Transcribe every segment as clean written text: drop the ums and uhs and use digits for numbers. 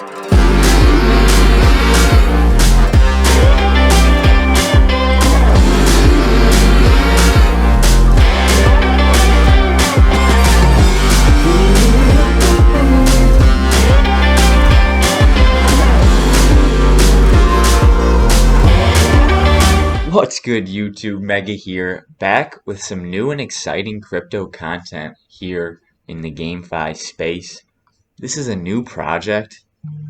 What's good, YouTube? Mega here, back with some new and exciting crypto content here in the GameFi space. This is a new project.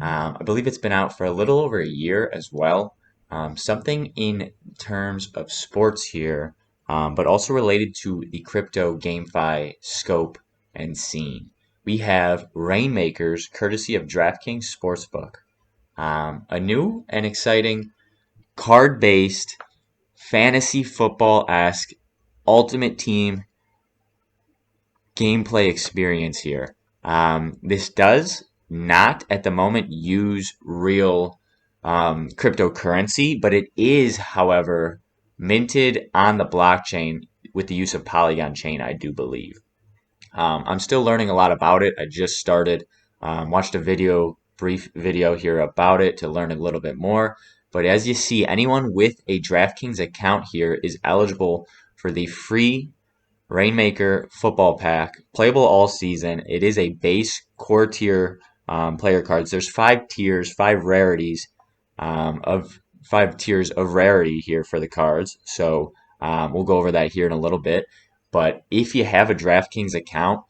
I believe it's been out for a little over a year as well. Something in terms of sports here, but also related to the crypto GameFi scope and scene. We have Reignmakers, courtesy of DraftKings Sportsbook. A new and exciting card-based fantasy football-esque ultimate team gameplay experience here. This does not at the moment use real cryptocurrency, but it is, however, minted on the blockchain with the use of Polygon chain, I do believe. I'm still learning a lot about it. I just started, watched a brief video here about it to learn a little bit more. But as you see, anyone with a DraftKings account here is eligible for the free Reignmaker football pack, playable all season. It is a base core tier player cards. There's 5 tiers, 5 rarities of 5 tiers of rarity here for the cards. So we'll go over that here in a little bit. But if you have a DraftKings account,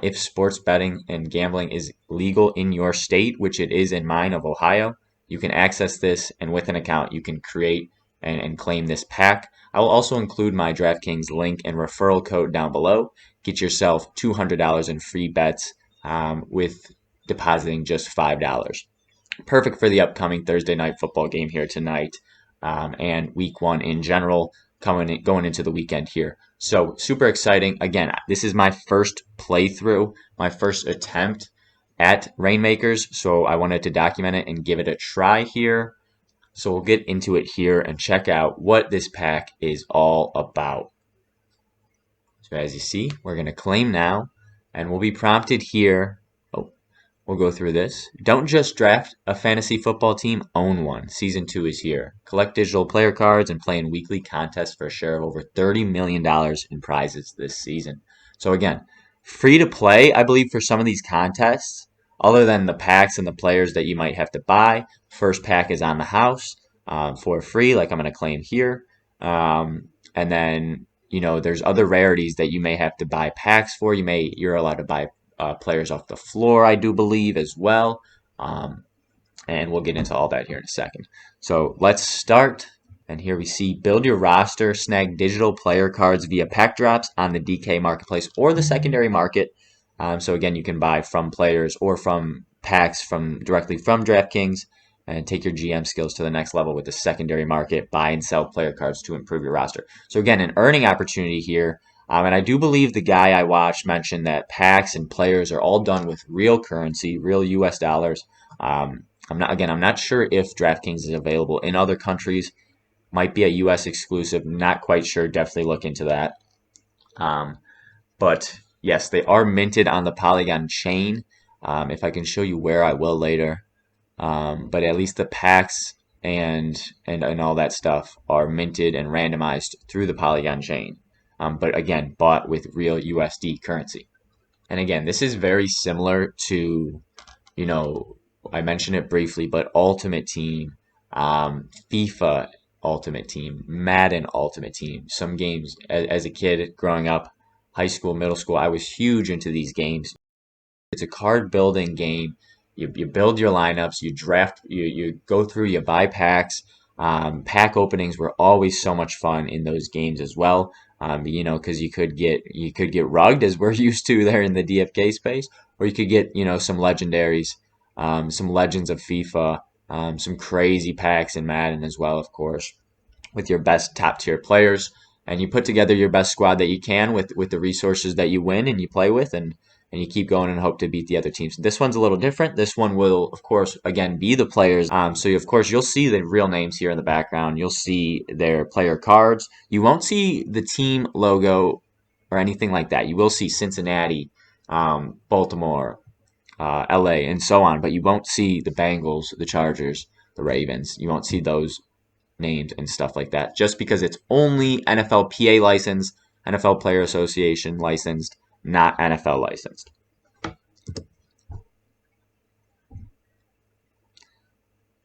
if sports betting and gambling is legal in your state, which it is in mine of Ohio, you can access this, and with an account, you can create and claim this pack. I will also include my DraftKings link and referral code down below. Get yourself $200 in free bets with depositing just $5. Perfect for the upcoming Thursday night football game here tonight and week 1 in general, going into the weekend here. So super exciting. Again, this is my first playthrough, my first attempt at Reignmakers, so I wanted to document it and give it a try here. So we'll get into it here and check out what this pack is all about. So as you see, we're going to claim now, and we'll be prompted here. We'll go through this. Don't just draft a fantasy football team, own one. Season 2 is here. Collect digital player cards and play in weekly contests for a share of over $30 million in prizes this season. So again, free to play, I believe, for some of these contests. Other than the packs and the players that you might have to buy, first pack is on the house for free, like I'm going to claim here. And then, there's other rarities that you may have to buy packs for. You're allowed to buy players off the floor, I do believe, as well. And we'll get into all that here in a second. So let's start. And here we see build your roster, snag digital player cards via pack drops on the DK marketplace or the secondary market. So again, you can buy from players or from packs directly from DraftKings and take your GM skills to the next level with the secondary market, buy and sell player cards to improve your roster. So again, an earning opportunity here. And I do believe the guy I watched mentioned that packs and players are all done with real currency, real US dollars. I'm not sure if DraftKings is available in other countries. Might be a US exclusive, not quite sure. Definitely look into that. But yes, they are minted on the Polygon chain. If I can show you where, I will later. But at least the packs and all that stuff are minted and randomized through the Polygon chain. But again, bought with real USD currency. And again, this is very similar to, I mentioned it briefly, but Ultimate Team, FIFA Ultimate Team, Madden Ultimate Team. Some games, as a kid growing up, high school, middle school, I was huge into these games. It's a card building game. You build your lineups, you draft, you go through, you buy packs. Pack openings were always so much fun in those games as well. Because you could get rugged, as we're used to there in the DFK space, or you could get some legendaries, some legends of FIFA, some crazy packs in Madden as well, of course, with your best top tier players. And you put together your best squad that you can with the resources that you win and you play with, and you keep going and hope to beat the other teams. This one's a little different. This one will, of course, again, be the players. So, of course, you'll see the real names here in the background. You'll see their player cards. You won't see the team logo or anything like that. You will see Cincinnati, Baltimore, LA, and so on. But you won't see the Bengals, the Chargers, the Ravens. You won't see those named and stuff like that, just because it's only NFLPA licensed, NFL Player Association licensed, not NFL licensed.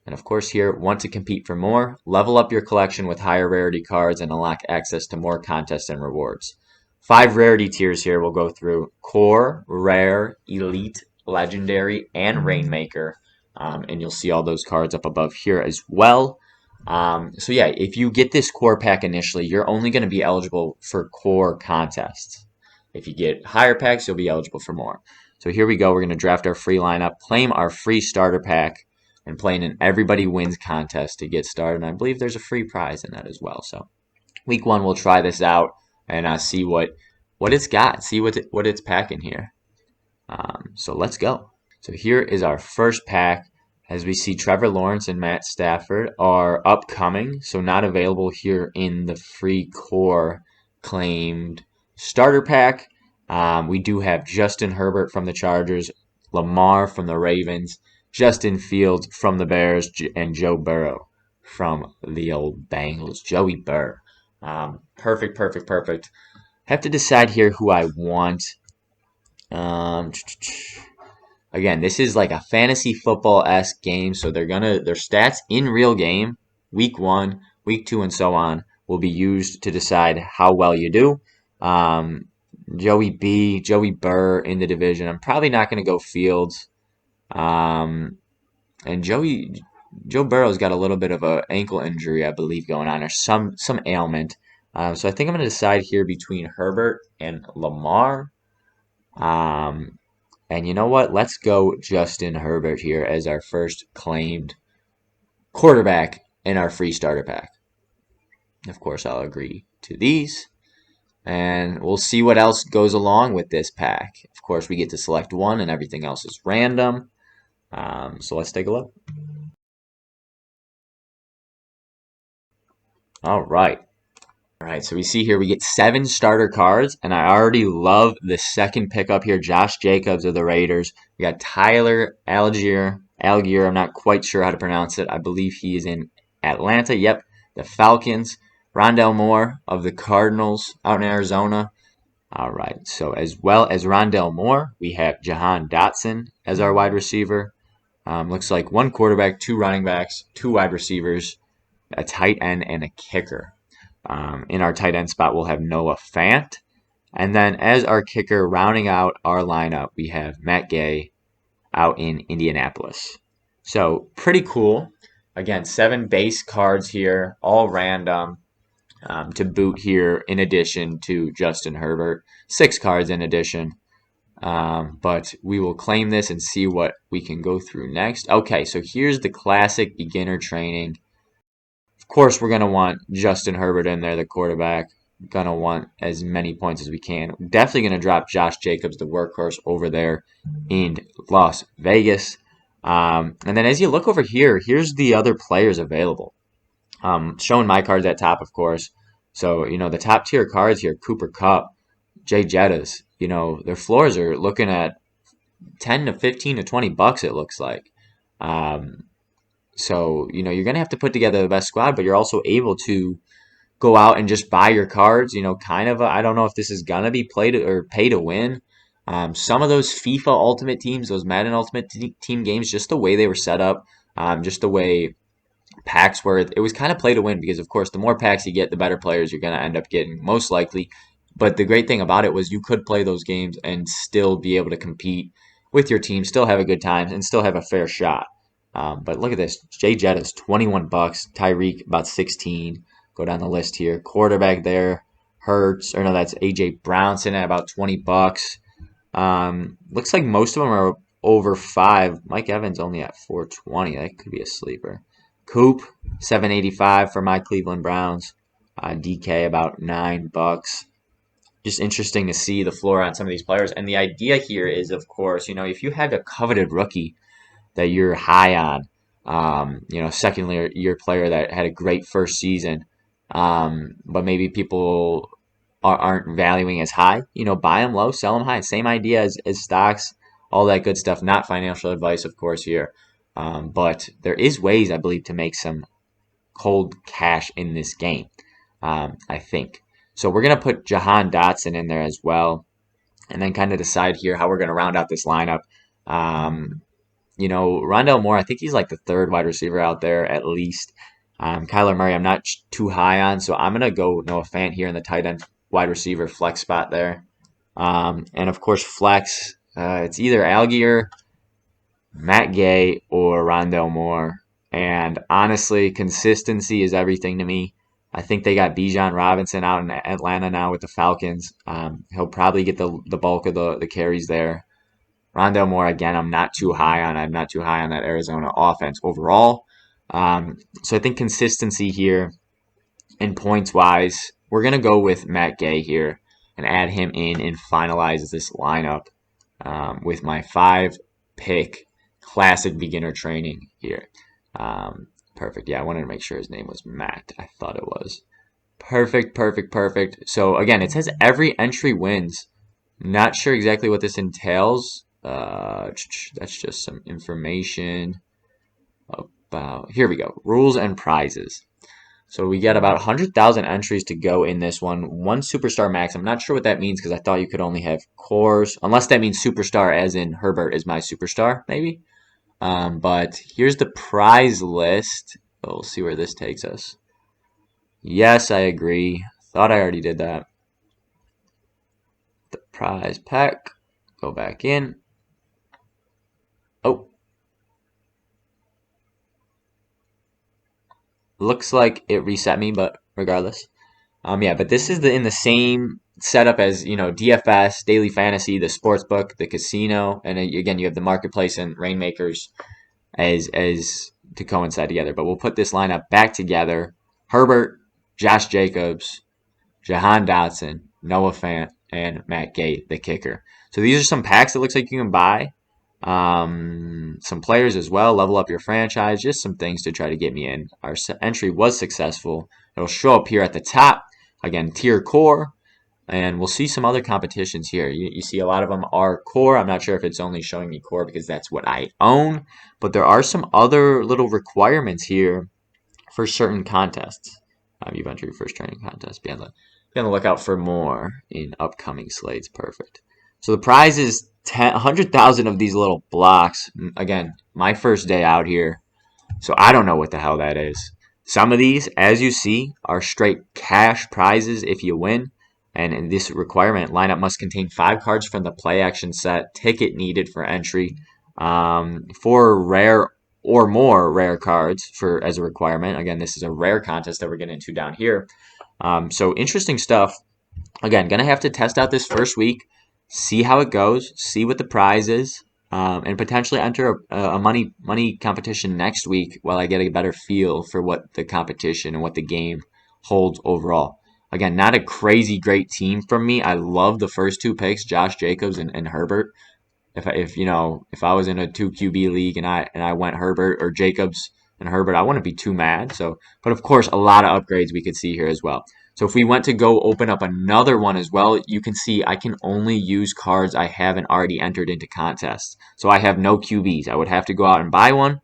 And of course here, want to compete for more? Level up your collection with higher rarity cards and unlock access to more contests and rewards. 5 rarity tiers here we'll go through: Core, Rare, Elite, Legendary, and Rainmaker. And you'll see all those cards up above here as well. So yeah, if you get this core pack initially, you're only going to be eligible for core contests. If you get higher packs, you'll be eligible for more. So here we go. We're going to draft our free lineup, claim our free starter pack, and play in an everybody wins contest to get started. And I believe there's a free prize in that as well. So week 1, we'll try this out and see what it's got, see what it's packing here. So let's go. So here is our first pack. As we see, Trevor Lawrence and Matt Stafford are upcoming, so not available here in the free core claimed starter pack. We do have Justin Herbert from the Chargers, Lamar from the Ravens, Justin Fields from the Bears, and Joe Burrow from the old Bengals. Joey Burr. Perfect. Have to decide here who I want. Again, this is like a fantasy football-esque game, so their stats in real game, week 1, week 2, and so on, will be used to decide how well you do. Joey Burr in the division. I'm probably not going to go Fields. And Joe Burrow's got a little bit of an ankle injury, I believe, going on, or some ailment. So I think I'm going to decide here between Herbert and Lamar. And you know what? Let's go Justin Herbert here as our first claimed quarterback in our free starter pack. Of course, I'll agree to these. And we'll see what else goes along with this pack. Of course, we get to select one and everything else is random. So let's take a look. All right, so we see here we get 7 starter cards, and I already love the second pickup here, Josh Jacobs of the Raiders. We got Tyler Algier, I'm not quite sure how to pronounce it. I believe he is in Atlanta. Yep, the Falcons. Rondale Moore of the Cardinals out in Arizona. All right, so as well as Rondale Moore, we have Jahan Dotson as our wide receiver. Looks like 1 quarterback, 2 running backs, 2 wide receivers, a tight end, and a kicker. In our tight end spot, we'll have Noah Fant. And then as our kicker, rounding out our lineup, we have Matt Gay out in Indianapolis. So pretty cool. Again, 7 base cards here, all random to boot here in addition to Justin Herbert. 6 cards in addition. But we will claim this and see what we can go through next. Okay, so here's the classic beginner training. Of course, we're going to want Justin Herbert in there, the quarterback. Going to want as many points as we can. Definitely going to drop Josh Jacobs, the workhorse, over there in Las Vegas. And then as you look over here, here's the other players available. Showing my cards at top, of course. So, the top tier cards here, Cooper Kupp, Jay Jettas, their floors are looking at 10 to 15 to 20 bucks, it looks like. So, you're going to have to put together the best squad, but you're also able to go out and just buy your cards, I don't know if this is going to be pay to win. Some of those FIFA Ultimate Teams, those Madden Ultimate Team games, just the way they were set up, just the way packs were, it was kind of play to win because, of course, the more packs you get, the better players you're going to end up getting, most likely. But the great thing about it was you could play those games and still be able to compete with your team, still have a good time, and still have a fair shot. But look at this. Jay Jettas, 21 bucks. Tyreek, about 16. Go down the list here. Quarterback there. That's A.J. Brownson at about 20 bucks. Looks like most of them are over 5. Mike Evans only at 420. That could be a sleeper. Coop, 785 for my Cleveland Browns. DK, about 9 bucks. Just interesting to see the floor on some of these players. And the idea here is, of course, if you have a coveted rookie that you're high on, second year player that had a great first season, but maybe people aren't valuing as high, buy them low, sell them high. Same idea as stocks. all that good stuff. Not financial advice, of course, here. But there is ways, I believe, to make some cold cash in this game, I think. So we're going to put Jahan Dotson in there as well, and then kind of decide here how we're going to round out this lineup. Rondell Moore, I think he's like the third wide receiver out there at least. Kyler Murray, I'm not too high on, so I'm going to go Noah Fant here in the tight end wide receiver flex spot there. And of course, flex, it's either Algier, Matt Gay, or Rondell Moore. And honestly, consistency is everything to me. I think they got Bijan Robinson out in Atlanta now with the Falcons. He'll probably get the bulk of the carries there. Rondell Moore, again, I'm not too high on. I'm not too high on that Arizona offense overall. So I think consistency here and points-wise, we're going to go with Matt Gay here and add him in and finalize this lineup with my 5-pick classic beginner training here. Perfect. Yeah, I wanted to make sure his name was Matt. I thought it was. Perfect. So again, it says every entry wins. Not sure exactly what this entails. That's just some information about. Here we go. Rules and prizes. So we got about 100,000 entries to go in this one. One superstar max. I'm not sure what that means because I thought you could only have cores. Unless that means superstar as in Herbert is my superstar, maybe. But here's the prize list. We'll see where this takes us. Yes, I agree. Thought I already did that. The prize pack. Go back in. Oh. Looks like it reset me, but regardless. But this is in the same setup as, DFS, Daily Fantasy, the Sportsbook, the Casino, and again, you have the Marketplace and Reignmakers as to coincide together. But we'll put this lineup back together. Herbert, Josh Jacobs, Jahan Dotson, Noah Fant, and Matt Gay, the kicker. So these are some packs that looks like you can buy. Some players as well, level up your franchise, just some things to try to get me in. Our entry was successful. It'll show up here at the top. Again, tier core. And we'll see some other competitions here. You see a lot of them are core. I'm not sure if it's only showing me core because that's what I own. But there are some other little requirements here for certain contests. You've entered your first training contest. Be on the lookout for more in upcoming slates. Perfect. So the prize is 100,000 of these little blocks. Again, my first day out here. So I don't know what the hell that is. Some of these, as you see, are straight cash prizes if you win. And in this requirement, lineup must contain 5 cards from the play action set, ticket needed for entry, 4 rare or more rare cards as a requirement. Again, this is a rare contest that we're getting into down here. So interesting stuff. Again, going to have to test out this first week, see how it goes, see what the prize is, and potentially enter a money competition next week while I get a better feel for what the competition and what the game holds overall. Again, not a crazy great team from me. I love the first 2 picks, Josh Jacobs and Herbert. If I was in a 2 QB league and I went Herbert or Jacobs and Herbert, I wouldn't be too mad. So, but of course, a lot of upgrades we could see here as well. So if we went to go open up another one as well, you can see I can only use cards I haven't already entered into contests. So I have no QBs. I would have to go out and buy one.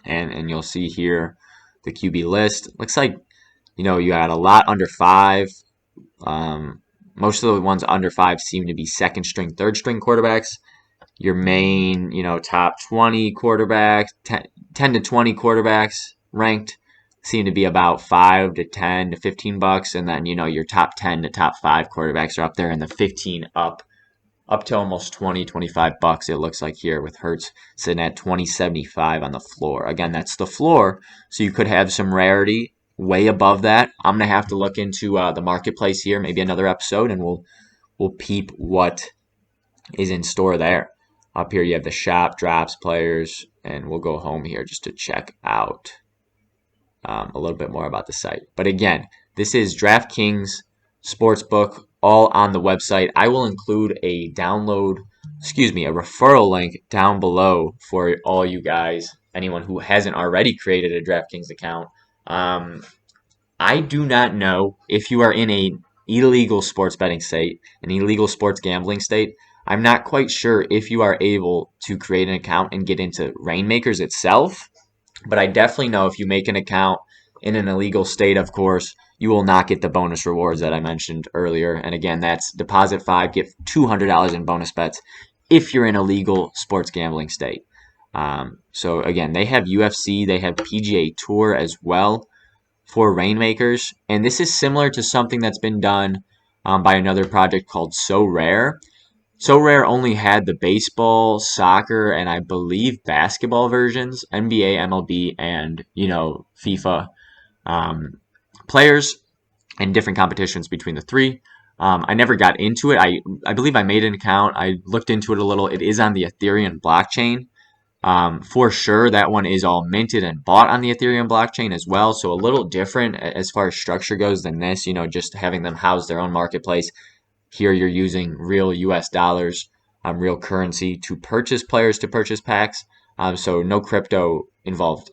And you'll see here the QB list. Looks like, you had a lot under 5. Most of the ones under 5 seem to be second string, third string quarterbacks. Your main, top 20 quarterbacks, 10 to 20 quarterbacks ranked seem to be about $5 to $10 to $15, and then your top 10 to top 5 quarterbacks are up there in the 15 up to almost $20-$25. It looks like here with Hurts sitting at $20.75 on the floor. Again, that's the floor, so you could have some rarity way above that. I'm gonna have to look into the marketplace here, maybe another episode, and we'll peep what is in store there. Up here you have the shop, drops, players, and we'll go home here just to check out a little bit more about the site. But again, this is DraftKings Sportsbook, all on the website. I will include a referral link down below for all you guys, anyone who hasn't already created a DraftKings account. I do not know if you are in an illegal sports betting state, an illegal sports gambling state. I'm not quite sure if you are able to create an account and get into Reignmakers itself, but I definitely know if you make an account in an illegal state, of course, you will not get the bonus rewards that I mentioned earlier. And again, that's deposit 5, get $200 in bonus bets if you're in a legal sports gambling state. So again, they have UFC, they have PGA Tour as well for Reignmakers, and this is similar to something that's been done by another project called So Rare. So Rare only had the baseball, soccer, and I believe basketball versions, NBA, MLB, and FIFA um, players and different competitions between the three. I never got into it. I believe I made an account. I looked into it a little. It is on the Ethereum blockchain. For sure, that one is all minted and bought on the Ethereum blockchain as well. So a little different as far as structure goes than this, just having them house their own marketplace. Here you're using real US dollars, real currency to purchase players, to purchase packs. So no crypto involved,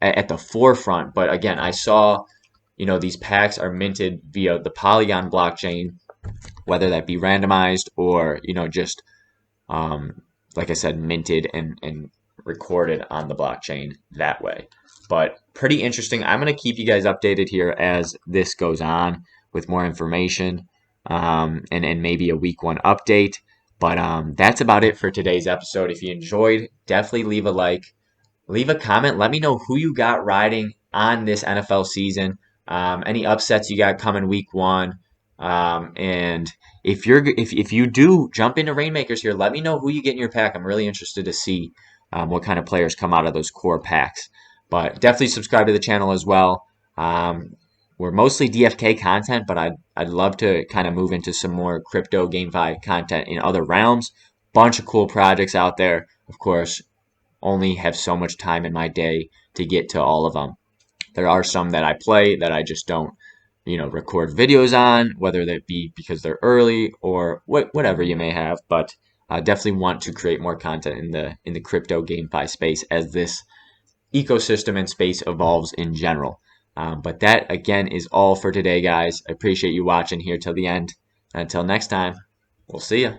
at the forefront. But again, I saw, these packs are minted via the Polygon blockchain, whether that be randomized or, just like I said, minted and recorded on the blockchain that way. But pretty interesting. I'm going to keep you guys updated here as this goes on with more information and maybe a week 1 update. But that's about it for today's episode. If you enjoyed, definitely leave a like, leave a comment. Let me know who you got riding on this NFL season. Any upsets you got coming week 1. And if you do jump into Reignmakers here, let me know who you get in your pack. I'm really interested to see what kind of players come out of those core packs. But definitely subscribe to the channel as well. We're mostly DFK content, but I'd love to kind of move into some more crypto GameFi content in other realms. Bunch of cool projects out there. Of course, only have so much time in my day to get to all of them. There are some that I play that I just don't, record videos on, whether that be because they're early or whatever you may have. But I definitely want to create more content in the crypto GameFi space as this ecosystem and space evolves in general. But that again is all for today, guys. I appreciate you watching here till the end. Until next time, we'll see ya.